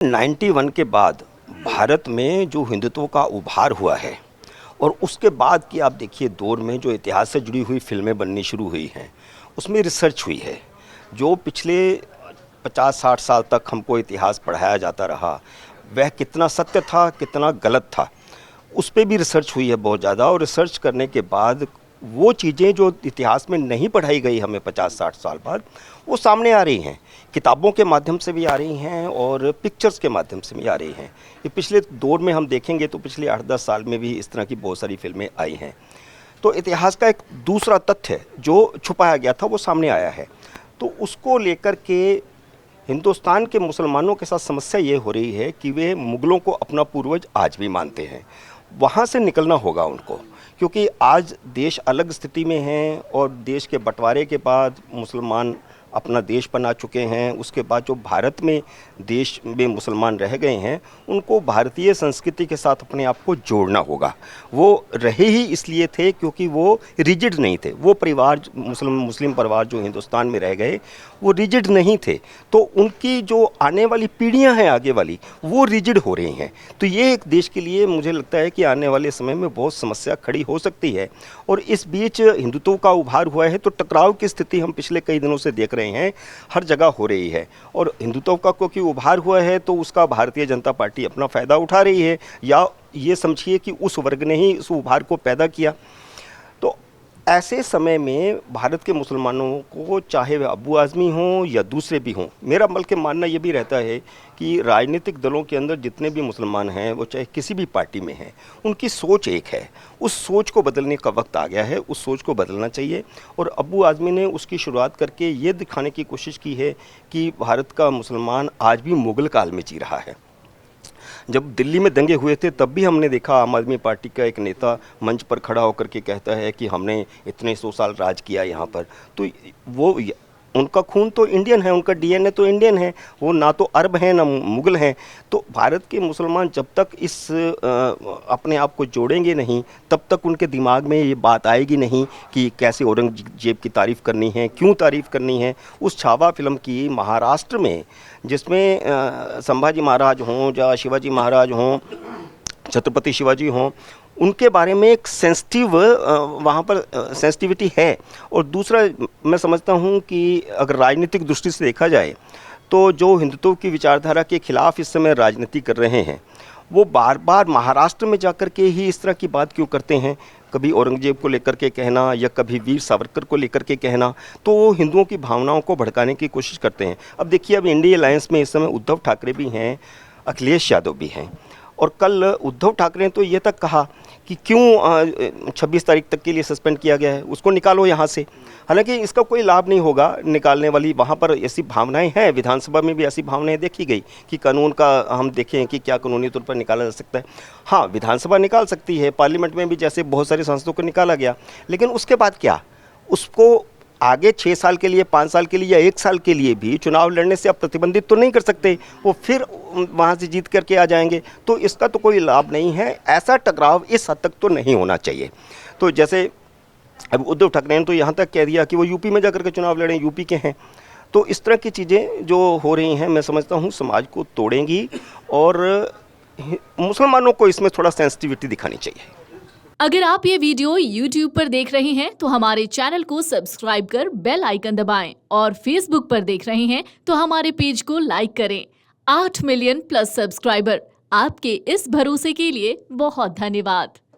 91 के बाद भारत में जो हिंदुत्व का उभार हुआ है और उसके बाद की आप देखिए दौर में जो इतिहास से जुड़ी हुई फिल्में बननी शुरू हुई हैं, उसमें रिसर्च हुई है। जो पिछले 50-60 साल तक हमको इतिहास पढ़ाया जाता रहा, वह कितना सत्य था, कितना गलत था, उस पे भी रिसर्च हुई है बहुत ज़्यादा। और रिसर्च करने के बाद वो चीज़ें जो इतिहास में नहीं पढ़ाई गई हमें 50-60 साल बाद, वो सामने आ रही हैं। किताबों के माध्यम से भी आ रही हैं और पिक्चर्स के माध्यम से भी आ रही हैं। ये पिछले दौर में हम देखेंगे तो पिछले 8-10 साल में भी इस तरह की बहुत सारी फिल्में आई हैं। तो इतिहास का एक दूसरा तथ्य जो छुपाया गया था वो सामने आया है। तो उसको लेकर के हिंदुस्तान के मुसलमानों के साथ समस्या ये हो रही है कि वे मुग़लों को अपना पूर्वज आज भी मानते हैं। वहाँ से निकलना होगा उनको, क्योंकि आज देश अलग स्थिति में है और देश के बंटवारे के बाद मुसलमान अपना देश बना चुके हैं। उसके बाद जो भारत में देश में मुसलमान रह गए हैं, उनको भारतीय संस्कृति के साथ अपने आप को जोड़ना होगा। वो रहे ही इसलिए थे क्योंकि वो रिजिड नहीं थे। वो परिवार मुस्लिम परिवार जो हिंदुस्तान में रह गए, वो रिजिड नहीं थे। तो उनकी जो आने वाली पीढ़ियां हैं आगे वाली, वो रिजिड हो रही हैं। तो ये एक देश के लिए मुझे लगता है कि आने वाले समय में बहुत समस्या खड़ी हो सकती है। और इस बीच हिंदुत्व का उभार हुआ है तो टकराव की स्थिति हम पिछले कई दिनों से देख रहे हैं, हर जगह हो रही है। और हिंदुत्व का क्योंकि उभार हुआ है तो उसका भारतीय जनता पार्टी अपना फ़ायदा उठा रही है, या ये समझिए कि उस वर्ग ने ही उस उभार को पैदा किया। तो ऐसे समय में भारत के मुसलमानों को, चाहे वे अबू आज़मी हों या दूसरे भी हों, मेरा बल्कि मानना ये भी रहता है कि राजनीतिक दलों के अंदर जितने भी मुसलमान हैं, वो चाहे किसी भी पार्टी में हैं, उनकी सोच एक है। उस सोच को बदलने का वक्त आ गया है, उस सोच को बदलना चाहिए। और अबू आज़मी ने उसकी शुरुआत करके ये दिखाने की कोशिश की है कि भारत का मुसलमान आज भी मुग़ल काल में जी रहा है। जब दिल्ली में दंगे हुए थे तब भी हमने देखा आम आदमी पार्टी का एक नेता मंच पर खड़ा होकर के कहता है कि हमने इतने 100 साल राज किया यहाँ पर। तो वो उनका खून तो इंडियन है, उनका डीएनए तो इंडियन है, वो ना तो अरब हैं ना मुग़ल हैं। तो भारत के मुसलमान जब तक अपने आप को जोड़ेंगे नहीं, तब तक उनके दिमाग में ये बात आएगी नहीं कि कैसे औरंगजेब की तारीफ़ करनी है, क्यों तारीफ़ करनी है। उस छावा फिल्म की महाराष्ट्र में, जिसमें संभाजी महाराज हों या शिवाजी महाराज हों, छत्रपति शिवाजी हों, उनके बारे में एक सेंसिटिव वहाँ पर सेंसिटिविटी है। और दूसरा मैं समझता हूँ कि अगर राजनीतिक दृष्टि से देखा जाए तो जो हिंदुत्व की विचारधारा के खिलाफ इस समय राजनीति कर रहे हैं, वो बार बार महाराष्ट्र में जाकर के ही इस तरह की बात क्यों करते हैं। कभी औरंगजेब को लेकर के कहना या कभी वीर सावरकर को लेकर के कहना, तो वो हिंदुओं की भावनाओं को भड़काने की कोशिश करते हैं। अब देखिए, अब इंडिया अलायंस में इस समय उद्धव ठाकरे भी हैं, अखिलेश यादव भी हैं। और कल उद्धव ठाकरे ने तो ये तक कहा कि क्यों 26 तारीख तक के लिए सस्पेंड किया गया है, उसको निकालो यहाँ से। हालांकि इसका कोई लाभ नहीं होगा निकालने वाली, वहाँ पर ऐसी भावनाएं हैं, विधानसभा में भी ऐसी भावनाएं देखी गई कि कानून का हम देखें कि क्या कानूनी तौर पर निकाला जा सकता है। हाँ, विधानसभा निकाल सकती है, पार्लियामेंट में भी जैसे बहुत सारे सांसदों को निकाला गया, लेकिन उसके बाद क्या? उसको आगे 6 साल के लिए, 5 साल के लिए या 1 साल के लिए भी चुनाव लड़ने से आप प्रतिबंधित तो नहीं कर सकते। वो फिर वहाँ से जीत करके आ जाएंगे, तो इसका तो कोई लाभ नहीं है। ऐसा टकराव इस हद तक तो नहीं होना चाहिए। तो जैसे अब उद्धव ठाकरे ने तो यहाँ तक कह दिया कि वो यूपी में जाकर के चुनाव लड़ें, यूपी के हैं। तो इस तरह की चीज़ें जो हो रही हैं, मैं समझता हूँ समाज को तोड़ेंगी और मुसलमानों को इसमें थोड़ा सेंसिटिविटी दिखानी चाहिए। अगर आप ये वीडियो YouTube पर देख रहे हैं तो हमारे चैनल को सब्सक्राइब कर बेल आइकन दबाएं, और Facebook पर देख रहे हैं तो हमारे पेज को लाइक करें। 8 मिलियन प्लस सब्सक्राइबर, आपके इस भरोसे के लिए बहुत धन्यवाद।